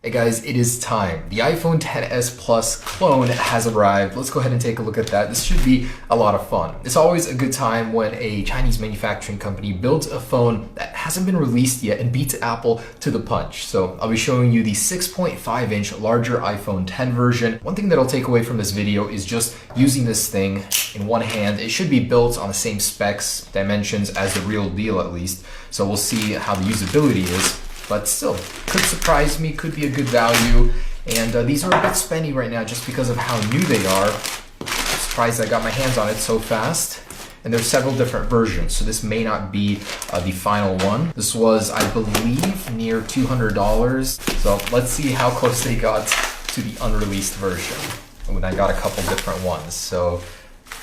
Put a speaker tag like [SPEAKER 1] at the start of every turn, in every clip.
[SPEAKER 1] Hey guys, it is time. The iPhone XS Plus clone has arrived. Let's go ahead and take a look at that. This should be a lot of fun. It's always a good time when a Chinese manufacturing company builds a phone that hasn't been released yet and beats Apple to the punch. So I'll be showing you the 6.5-inch larger iPhone X version. One thing that I'll take away from this video is just using this thing in one hand. It should be built on the same specs, dimensions as the real deal at least. So we'll see how the usability is. But still, could surprise me, could be a good value. And these are a bit spendy right now just because of how new they are. I'm surprised I got my hands on it so fast. And there's several different versions, so this may not be the final one. This was, I believe, near $200. So let's see how close they got to the unreleased version. And I got a couple different ones. So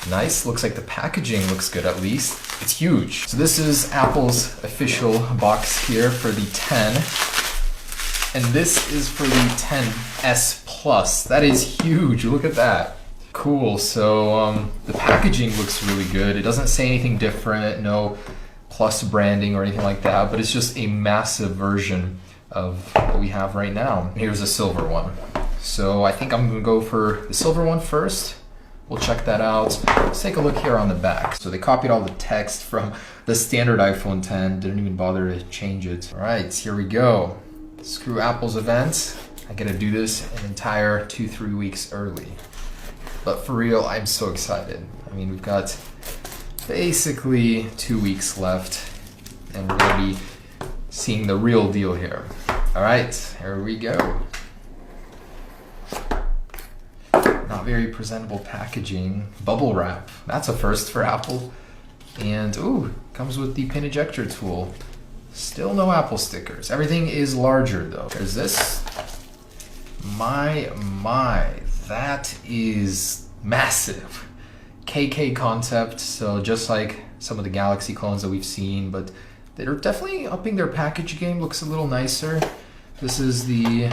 [SPEAKER 1] nice, looks like the packaging looks good at least. It's huge. So this is Apple's official box here for the 10. And this is for the XS Plus. That is huge, look at that. Cool, so the packaging looks really good. It doesn't say anything different, no Plus branding or anything like that, but it's just a massive version of what we have right now. Here's a silver one. So I think I'm gonna go for the silver one first. We'll check that out. Let's take a look here on the back. So they copied all the text from the standard iPhone X, didn't even bother to change it. All right, here we go. Screw Apple's event. I gotta do this an entire 2-3 weeks early. But for real, I'm so excited. I mean, we've got basically 2 weeks left and we're gonna be seeing the real deal here. All right, here we go. Not very presentable packaging. Bubble wrap, that's a first for Apple. And ooh, comes with the pin ejector tool. Still no Apple stickers. Everything is larger though. There's this. My, that is massive. KK concept, so just like some of the Galaxy clones that we've seen, but they're definitely upping their package game, looks a little nicer. This is the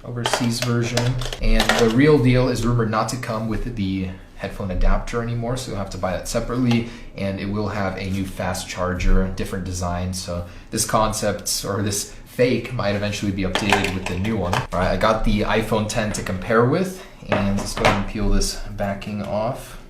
[SPEAKER 1] overseas version, and the real deal is rumored not to come with the headphone adapter anymore, so you'll have to buy that separately, and it will have a new fast charger, different design. So this concept or this fake might eventually be updated with the new one. All right, I got the iPhone X to compare with, and let's go ahead and peel this backing off.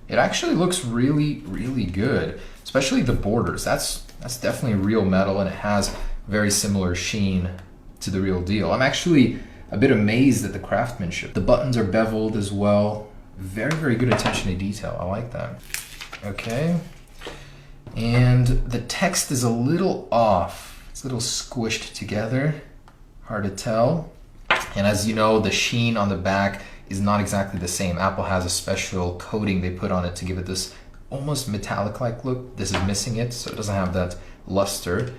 [SPEAKER 1] It actually looks really, really good, especially the borders. That's definitely real metal, and it has very similar sheen to the real deal. I'm actually a bit amazed at the craftsmanship. The buttons are beveled as well. Very, very good attention to detail. I like that. Okay. And the text is a little off. It's a little squished together. Hard to tell. And as you know, the sheen on the back is not exactly the same. Apple has a special coating they put on it to give it this almost metallic-like look. This is missing it, so it doesn't have that luster.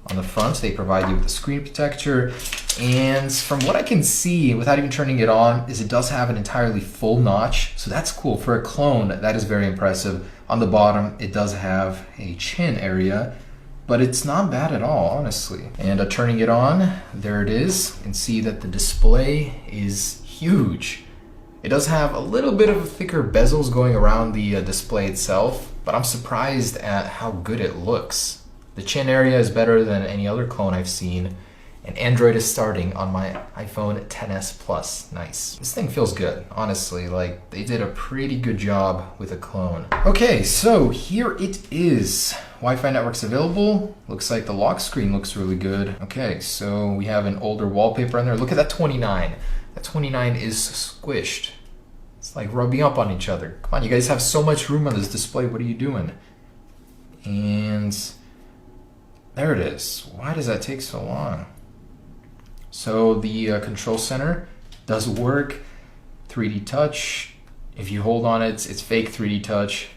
[SPEAKER 1] On the front, they provide you with a screen protector, and from what I can see, without even turning it on, is it does have an entirely full notch, so that's cool. For a clone, that is very impressive. On the bottom, it does have a chin area, but it's not bad at all, honestly. And turning it on, there it is. You can see that the display is huge. It does have a little bit of thicker bezels going around the display itself, but I'm surprised at how good it looks. The chin area is better than any other clone I've seen, and Android is starting on my iPhone XS Plus. Nice. This thing feels good, honestly. Like, they did a pretty good job with a clone. Okay, so here it is. Wi-Fi network's available. Looks like the lock screen looks really good. Okay, so we have an older wallpaper on there. Look at that 29. That 29 is squished. It's like rubbing up on each other. Come on, you guys have so much room on this display. What are you doing? And there it is. Why does that take so long? So the control center does work. 3D touch. If you hold on it, it's fake 3D touch.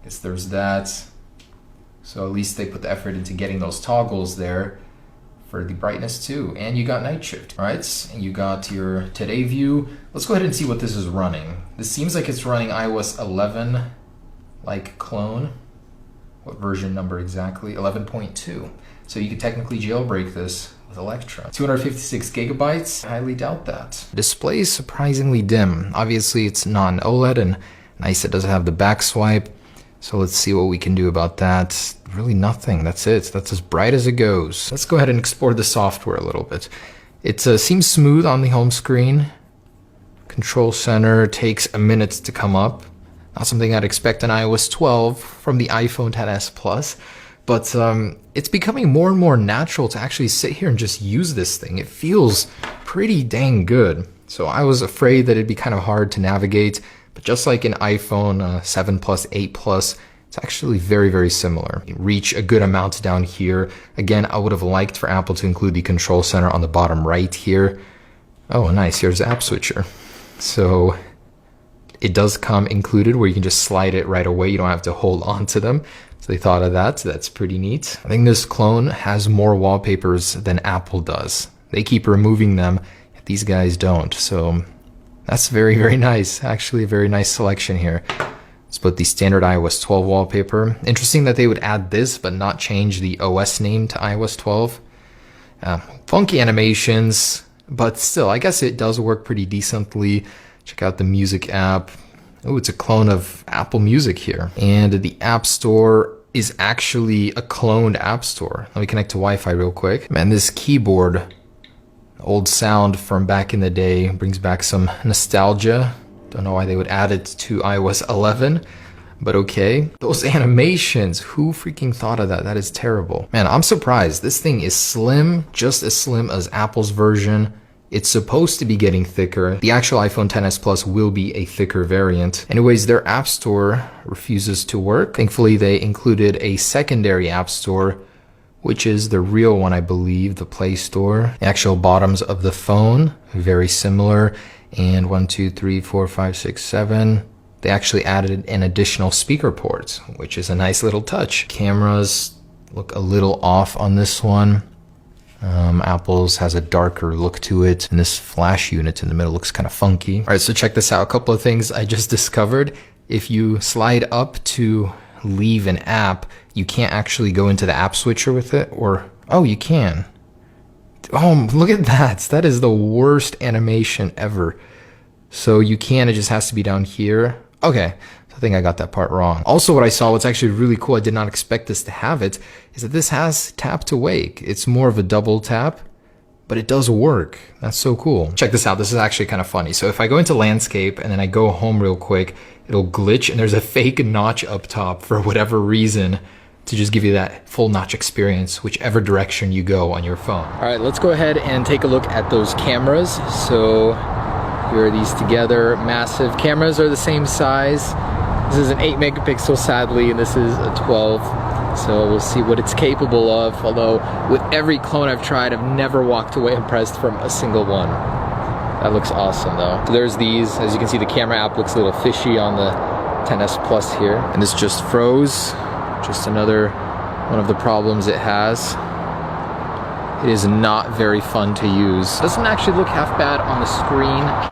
[SPEAKER 1] Guess there's that. So at least they put the effort into getting those toggles there for the brightness too. And you got night shift. All right, and you got your today view. Let's go ahead and see what this is running. This seems like it's running iOS 11 like clone. What version number exactly? 11.2. So you could technically jailbreak this with Electra. 256 gigabytes? I highly doubt that. The display is surprisingly dim. Obviously it's non-OLED, and nice it doesn't have the back swipe. So let's see what we can do about that. Really nothing, that's it. That's as bright as it goes. Let's go ahead and explore the software a little bit. It seems smooth on the home screen. Control center takes a minute to come up. Not something I'd expect on iOS 12 from the iPhone XS Plus, but it's becoming more and more natural to actually sit here and just use this thing. It feels pretty dang good. So I was afraid that it'd be kind of hard to navigate, but just like in iPhone 7 Plus, 8 Plus, it's actually very, very similar. You reach a good amount down here. Again, I would have liked for Apple to include the control center on the bottom right here. Oh, nice, here's the app switcher. So it does come included where you can just slide it right away. You don't have to hold on to them. So they thought of that, so that's pretty neat. I think this clone has more wallpapers than Apple does. They keep removing them, these guys don't. So that's very, very nice. Actually, a very nice selection here. Let's put the standard iOS 12 wallpaper. Interesting that they would add this, but not change the OS name to iOS 12. Funky animations, but still, I guess it does work pretty decently. Check out the music app. Oh, it's a clone of Apple Music here. And the App Store is actually a cloned App Store. Let me connect to Wi-Fi real quick. Man, this keyboard, old sound from back in the day, brings back some nostalgia. Don't know why they would add it to iOS 11, but okay. Those animations, who freaking thought of that? That is terrible. Man, I'm surprised. This thing is slim, just as slim as Apple's version. It's supposed to be getting thicker. The actual iPhone XS Plus will be a thicker variant. Anyways, their App Store refuses to work. Thankfully, they included a secondary App Store, which is the real one, I believe, the Play Store. The actual bottoms of the phone, very similar. And 1, 2, 3, 4, 5, 6, 7. They actually added an additional speaker port, which is a nice little touch. Cameras look a little off on this one. Apple's has a darker look to it, and this flash unit in the middle looks kind of funky. All right, so check this out. A couple of things I just discovered. If you slide up to leave an app, you can't actually go into the app switcher with it, or, oh, you can. Oh, look at that. That is the worst animation ever. So you can, it just has to be down here. Okay, I think I got that part wrong. Also, what I saw, what's actually really cool, I did not expect this to have it, is that this has tap to wake. It's more of a double tap, but it does work. That's so cool. Check this out. This is actually kind of funny. So if I go into landscape and then I go home real quick, it'll glitch and there's a fake notch up top for whatever reason, to just give you that full notch experience, whichever direction you go on your phone. All right, let's go ahead and take a look at those cameras. So here are these together. Massive cameras are the same size. This is an 8 megapixel, sadly, and this is a 12. So we'll see what it's capable of. Although with every clone I've tried, I've never walked away impressed from a single one. That looks awesome though. So there's these. As you can see, the camera app looks a little fishy on the XS Plus here. And this just froze. Just another one of the problems it has. It is not very fun to use. Doesn't actually look half bad on the screen.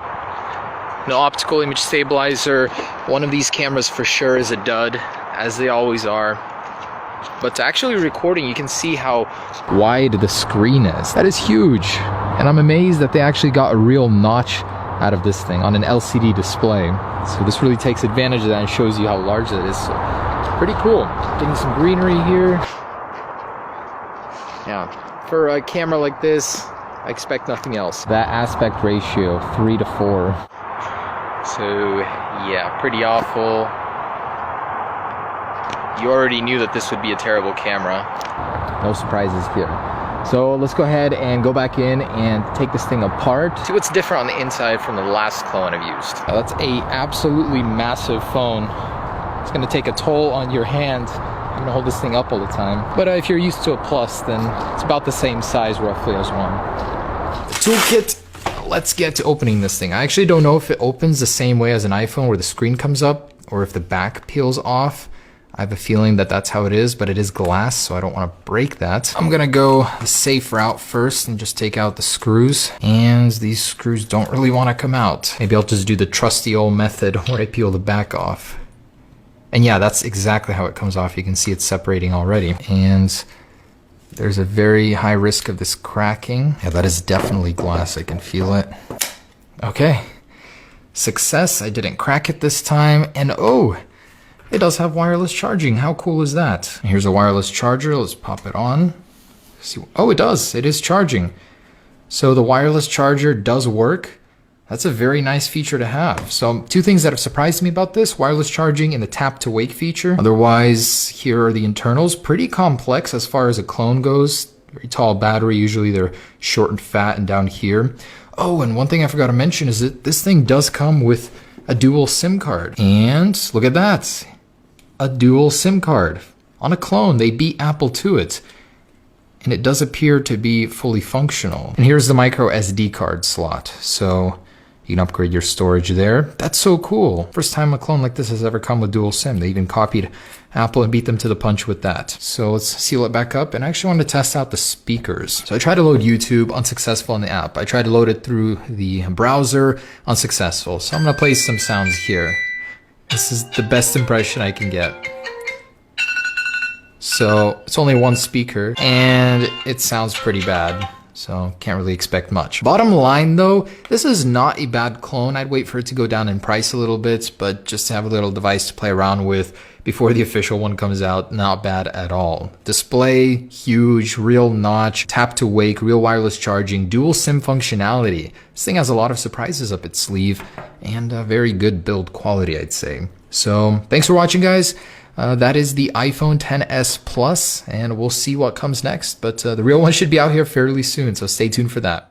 [SPEAKER 1] No optical image stabilizer. One of these cameras for sure is a dud, as they always are. But to actually recording, you can see how wide the screen is. That is huge. And I'm amazed that they actually got a real notch out of this thing on an LCD display. So this really takes advantage of that and shows you how large it is. So pretty cool. Getting some greenery here. Yeah, for a camera like this, I expect nothing else. That aspect ratio, 3 to 4. So yeah, pretty awful. You already knew that this would be a terrible camera. No surprises here. So let's go ahead and go back in and take this thing apart. See what's different on the inside from the last clone I've used. Now, that's a absolutely massive phone. It's gonna take a toll on your hand. I'm gonna hold this thing up all the time. But if you're used to a Plus, then it's about the same size roughly as one. The toolkit. Let's get to opening this thing. I actually don't know if it opens the same way as an iPhone where the screen comes up or if the back peels off. I have a feeling that that's how it is, but it is glass, so I don't want to break that. I'm gonna go the safe route first and just take out the screws. And these screws don't really want to come out. Maybe I'll just do the trusty old method where I peel the back off. And yeah, that's exactly how it comes off. You can see it's separating already. And there's a very high risk of this cracking. Yeah, that is definitely glass. I can feel it. Okay. Success. I didn't crack it this time. And oh, it does have wireless charging. How cool is that? Here's a wireless charger. Let's pop it on. See, oh, it does. It is charging. So the wireless charger does work. That's a very nice feature to have. So two things that have surprised me about this: wireless charging and the tap to wake feature. Otherwise, here are the internals. Pretty complex as far as a clone goes. Very tall battery. Usually they're short and fat and down here. Oh, and one thing I forgot to mention is that this thing does come with a dual SIM card. And look at that. A dual SIM card. On a clone, they beat Apple to it. And it does appear to be fully functional. And here's the micro SD card slot. So you can upgrade your storage there. That's so cool. First time a clone like this has ever come with dual SIM. They even copied Apple and beat them to the punch with that. So let's seal it back up. And I actually wanted to test out the speakers. So I tried to load YouTube, unsuccessful in the app. I tried to load it through the browser, unsuccessful. So I'm gonna play some sounds here. This is the best impression I can get. So it's only one speaker and it sounds pretty bad. So can't really expect much. Bottom line though, this is not a bad clone. I'd wait for it to go down in price a little bit, but just to have a little device to play around with before the official one comes out, not bad at all. Display, huge, real notch, tap to wake, real wireless charging, dual SIM functionality. This thing has a lot of surprises up its sleeve and a very good build quality, I'd say. So thanks for watching, guys. That is the iPhone XS Plus, and we'll see what comes next. But the real one should be out here fairly soon, so stay tuned for that.